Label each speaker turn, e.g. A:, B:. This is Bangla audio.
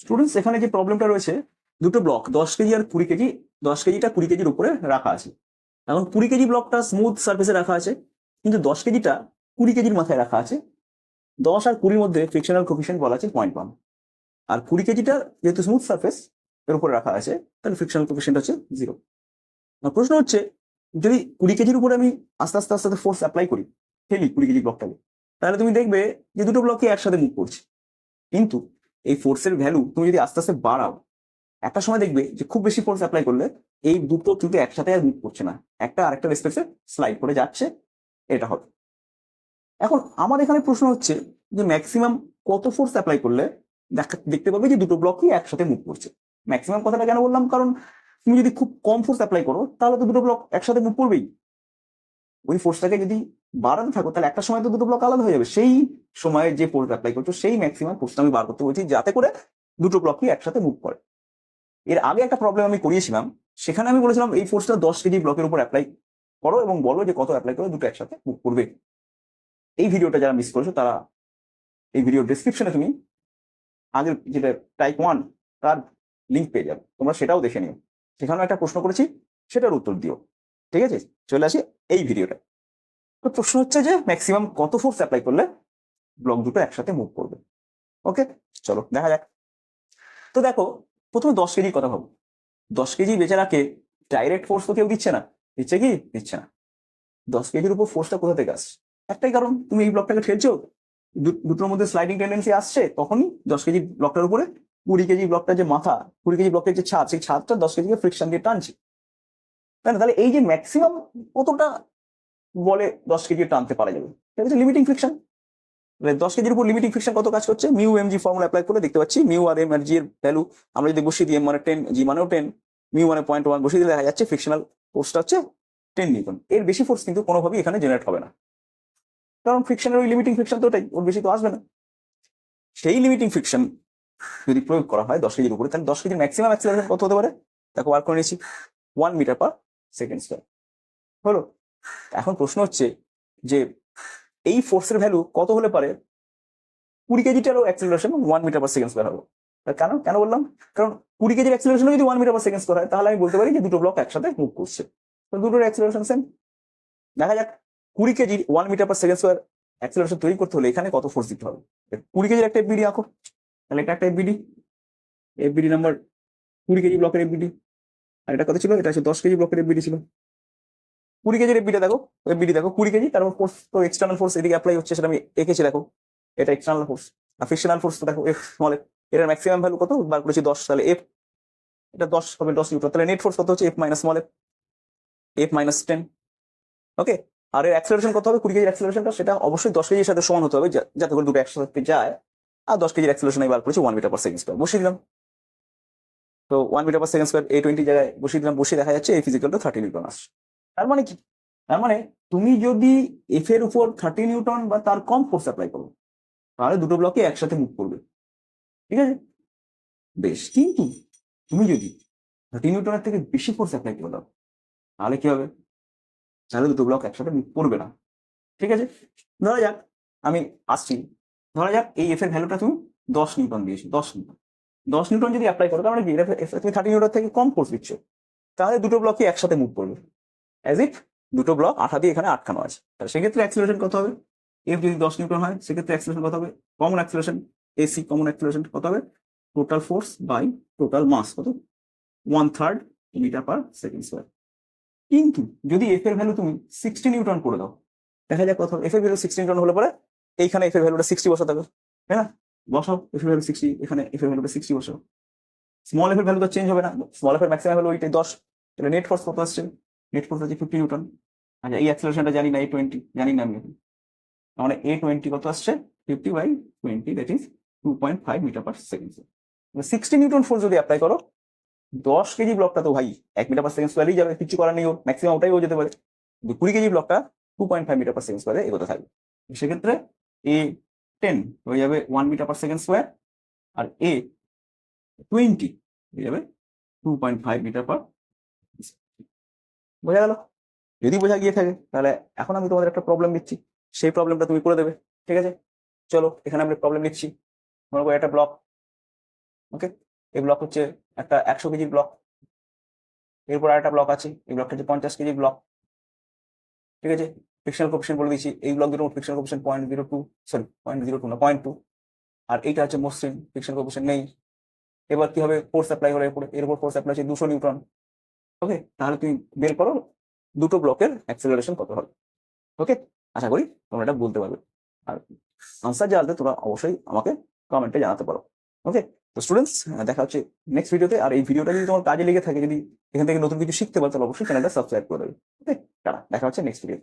A: স্টুডেন্টস, এখানে যে প্রবলেমটা রয়েছে, দুটো ব্লক 10 কেজি আর 20 কেজি, 10 কেজিটা 20 কেজির উপরে রাখা আছে। এখন 20 কেজি ব্লকটা স্মুথ সার্ফেসে রাখা আছে, কিন্তু 10 কেজিটা 20 কেজির মাথায় রাখা আছে। 10 আর 20-র মধ্যে ফ্রিকশনাল কোফিশিয়েন্ট বলা আছে 0.1, আর 20 কেজিটা যেহেতু স্মুথ সার্ফেস এর উপরে রাখা আছে, তাহলে ফ্রিকশনাল কোফিশিয়েন্ট হচ্ছে 0। প্রশ্ন হচ্ছে, যদি 20 কেজির উপরে আমি আস্তে আস্তে আস্তে ফোর্স অ্যাপ্লাই করি, ঠেলি 20 কেজি ব্লকটাকে, তাহলে তুমি দেখবে যে দুটো ব্লকই একসাথে মুভ করছে। কিন্তু এই ফোর্সের ভ্যালু তুমি যদি আস্তে আস্তে বাড়াও, একটা সময় দেখবে যে খুব বেশি ফোর্স অ্যাপ্লাই করলে এই দুটো কিন্তু একসাথে আর মুভ করছে না, একটা আরেকটা স্পেসে স্লাইড করে যাচ্ছে। এটা হবে। এখন আমার এখানে প্রশ্ন হচ্ছে যে ম্যাক্সিমাম কত ফোর্স অ্যাপ্লাই করলে দেখতে পাবে যে দুটো ব্লকই একসাথে মুভ করছে। ম্যাক্সিমাম কথাটা কেন বললাম, কারণ তুমি যদি খুব কম ফোর্স অ্যাপ্লাই করো তাহলে তো দুটো ব্লক একসাথে মুভ করবেই। ওই ফোর্সটাকে যদি বাড়াতে থাকো তাহলে একটা সময় তো দুটো ব্লক আলাদা হয়ে যাবে। সেই সময়ে যে ফোর্স অ্যাপ্লাই করছো সেই ম্যাক্সিমাম ফোর্সটা আমি বার করতে বলছি, যাতে করে দুটো ব্লকই একসাথে মুভ করে। এর আগে একটা প্রবলেম আমি করিয়েছিলাম, সেখানে আমি বলেছিলাম এই ফোর্সটা 10 কেজি ব্লকের উপর অ্যাপ্লাই করো এবং বলো যে কত অ্যাপ্লাই করে দুটো একসাথে মুভ করবে। এই ভিডিওটা যারা মিস করেছো তারা এই ভিডিও ডেসক্রিপশনে তুমি আগের যেটা টাইপ 1 তার লিঙ্ক পেয়ে যাবে, তোমরা সেটাও দেখে নিও। সেখানেও একটা প্রশ্ন করেছি, সেটার উত্তর দিও। ঠিক আছে, চলে আসি এই ভিডিওটা। তো প্রশ্ন হচ্ছে যে ম্যাক্সিমাম কত ফোর্স অ্যাপ্লাই করলে ব্লক দুটো একসাথে মুভ করবে। ওকে, চলো দেখা যাক। তো দেখো, প্রথমে 10 কেজির কথা ভাবো। 10 কেজি বেচারাকে ডাইরেক্ট ফোর্স তো কেউ দিচ্ছে না, দিচ্ছে কি? দিচ্ছে না। 10 কেজির উপর ফোর্সটা কোথা থেকে আসছে? একটাই কারণ, তুমি এই ব্লকটাকে ঠেলছো, দুটোর মধ্যে স্লাইডিং টেন্ডেন্সি আসছে, তখনই 10 কেজি ব্লকটার উপরে 20 কেজি ব্লকটার যে মাথা, 20 কেজি ব্লকের যে ছাদ, সেই ছাদটা 10 কেজিকে ফ্রিকশন দিয়ে টানছে, তাই না? তাহলে এই যে ম্যাক্সিমাম কতটা বলে 10 কেজি টানতে পারা যাবে, এটা হচ্ছে লিমিটিং ফ্রিকশন। 10 কেজির উপর লিমিটিং ফ্রিকশন কত কাজ করছে? Mu M G formula apply করে দেখতে পাচ্ছি, মিউ আর এম আর জি এর ভ্যালু আমরা যদি বসিয়ে দিই, এম মানে 10, জি মানেও 10, মিউ মানে 0.1 বসিয়ে দিলে দেখা যাচ্ছে ফ্রিকশনাল ফোর্সটা হচ্ছে 10 নিউটন। এর বেশি ফোর্স কিন্তু কোনোভাবেই এখানে জেনারেট হবে না, কারণ ফ্রিকশনের ওই লিমিটিং ফ্রিকশন তো ওটাই, ওর বেশি তো আসবে না। সেই লিমিটিং ফ্রিকশন যদি প্রয়োগ করা হয় 10 কেজির উপরে, তাহলে 10 কেজির ম্যাক্সিমাম অ্যাক্সিলারেশন কত হতে পারে? দেখো, বার করে নিয়েছি, 1 মিটার/সেকেন্ড স্কয়ার হলো। এখন প্রশ্ন হচ্ছে যে এই ফোর্সের ভ্যালু কত হলে পারে 20 কেজিটারও অ্যাক্সিলারেশন 1 মিটার/সেকেন্ড স্কয়ার হবে? কেন কেন বললাম? কারণ 20 কেজির অ্যাক্সিলারেশন যদি 1 মিটার/সেকেন্ড স্কয়ার হয়, তাহলে আমি বলতে পারি যে দুটো ব্লক একসাথে মুভ করছে, তো দুটোর অ্যাক্সিলারেশন সেম। দেখা যাক 20 কেজির 1 মিটার/সেকেন্ড স্কয়ার অ্যাক্সিলারেশন তৈরি করতে হলে এখানে কত ফোর্স দিতে হবে। 20 কেজির একটা এফবিডি আঁকো, তাহলে এটা একটা এফবিডি, এফবিডি নাম্বার 20 কেজি ব্লকের এফবিডি। আর এটা কত ছিল? এটা হচ্ছে 10 কেজি ব্লকের এফবিডি ছিল। 20 কেজির এফবিডি দেখো, এফবিডি দেখো 20 কেজি, তারপর ফোর্স তো এক্সটার্নাল ফোর্স এদিকে অ্যাপ্লাই হচ্ছে, সেটা আমি এঁকেছি দেখো, এটা এক্সটার্নাল ফোর্স। আর ফ্রিকশনাল ফোর্স তো দেখো এফ স্মল এফ, এটার ম্যাক্সিমাম ভ্যালু কত বার করেছি 10, তাহলে এফ, এটা 10 হবে 10 নিউটন, তাহলে নেট ফোর্স কত হচ্ছে? F minus small F, F minus 10। ওকে, আর এর অ্যাক্সেলারেশন কত হবে? 20 কেজির অ্যাক্সেলারেশনটা সেটা অবশ্যই 10 কেজির সাথে সমান হতে হবে, যাতে করে দুটো একসাথে যায়। আর 10 কেজির অ্যাক্সেলারেশন আমি বার করেছি 1 মিটার/সেকেন্ড স্কয়ার, বসিয়ে দিলাম। তো 1 মিটার/সেকেন্ড স্কয়ার A20 জায়গায় বসিয়ে দিলাম, বসিয়ে দেখা যাচ্ছে এফ ইজিক্যাল টু 30 নিউটন আসছে। তার মানে কি? তার মানে তুমি যদি এফ এর উপর 30 নিউটন বা তার কম ফোর্স অ্যাপ্লাই করো, তাহলে দুটো ব্লকে একসাথে মুভ করবে। ঠিক আছে, বেশ। কিন্তু তুমি যদি 30 নিউটনের থেকে বেশি ফোর্স অ্যাপ্লাই করে দাও, তাহলে কি হবে? তাহলে দুটো ব্লক একসাথে মুভ করবে না। ঠিক আছে, ধরা যাক আমি আসছি, ধরা যাক এই এফ এর ভ্যালুটা তুমি 10 নিউটন দিয়েছো, 10 নিউটন। 10 নিউটন যদি অ্যাপ্লাই করো, তার মানে কি তুমি 30 নিউটন থেকে কম ফোর্স দিচ্ছ, তাহলে দুটো ব্লকই একসাথে মুভ করবে, অ্যাজ ইফ দুটো ব্লক আঠা দিয়ে এখানে আটকানো আছে। তাহলে সেক্ষেত্রে অ্যাক্সিলারেশন কত হবে? এফ যদি 10 নিউটন হয়, সেক্ষেত্রে অ্যাক্সিলারেশন কত হবে? Common acceleration A, common acceleration কত হবে? Total force by total mass কত? 1/3 মিটার/সেকেন্ড স্কয়ার। কিন্তু যদি এফ এর ভ্যালু তুমি 60 নিউটন করে দাও, দেখা যাক কত হবে। এফ এর ভ্যালু 60 নিউটন হলে পরে এইখানে এফ এর ভ্যালুটা 60 বসাতে হবে, তাই না? বসাও এফ এর ভ্যালু 60, এখানে এফ এর ভ্যালুটা 60 বসাও। স্মল এফ এর ভ্যালু তো চেঞ্জ হবে না, স্মল এফ এর ম্যাক্সিমাম ভ্যালু ওইটাই 10। তাহলে নেট ফোর্স কত আসছে? নেট ফোর্স আছে 50 নিউটন। আচ্ছা, এই অ্যাক্সেলারেশনটা জানি না, A20 জানি না আমি, মানে A20 কত আসছে? 50/20, that is 2.5 metre per second. 60 Newton force যদি অ্যাপ্লাই করো, 10 কেজি ব্লকটা তো ভাই 1 মিটার/সেকেন্ড স্কয়ারেই যাবে, কিছু করার নেই, ওর ম্যাক্সিমাম ওটাই ও যেতে পারে। কিন্তু 20 কেজি ব্লকটা 2.5 মিটার/সেকেন্ড স্কয়ারে এগোতে থাকবে। সেক্ষেত্রে A10 হয়ে যাবে 1 মিটার/সেকেন্ড স্কয়ার, আর A20 হয়ে যাবে 2.5 মিটার/। বোঝা গেল? যদি বোঝা গিয়ে থাকে, তাহলে এখন আমি তোমাদের একটা প্রবলেম দিচ্ছি, সেই প্রবলেমটা তুমি করে দেবে। ঠিক আছে, চলো এখানে আমরা প্রবলেম লিখছি। মনে করো একটা ব্লক ওকে, এই ব্লক হচ্ছে একটা 100 কেজির ব্লক, এরপর আরেকটা ব্লক আছে, এই ব্লকটা হচ্ছে 50 কেজির ব্লক। ঠিক আছে, ফ্রিকশনাল কোফিসিয়েন্ট বলে দিচ্ছি, এই ব্লক দুটো ফ্রিকশনাল কোফিসিয়েন্ট 0.02, সরি 0.02 না 0.2, আর এইটা হচ্ছে মসৃণ, ফ্রিকশনাল কোফিসিয়েন্ট নেই। এবার কি হবে, ফোর্স অ্যাপ্লাই হলো এর উপর ফোর্স অ্যাপ্লাই হচ্ছে 200 নিউটন। ওকে, তাহলে তুমি বের করো দুটো ব্লকের অ্যাক্সেলারেশন কত হবে। ওকে, আশা করি তোমরা এটা বলতে পারবে, আর আনসার জানতে তোমরা অবশ্যই আমাকে কমেন্টে জানাতে পারো। ওকে, তো স্টুডেন্টস, দেখা হচ্ছে নেক্সট ভিডিওতে। আর এই ভিডিওটা যদি তোমার কাজে লেগে থাকে, যদি এখান থেকে নতুন কিছু শিখতে পারো, তাহলে অবশ্যই চ্যানেলটা সাবস্ক্রাইব করে দেবে। ওকে, টাটা, দেখা হচ্ছে নেক্সট ভিডিও।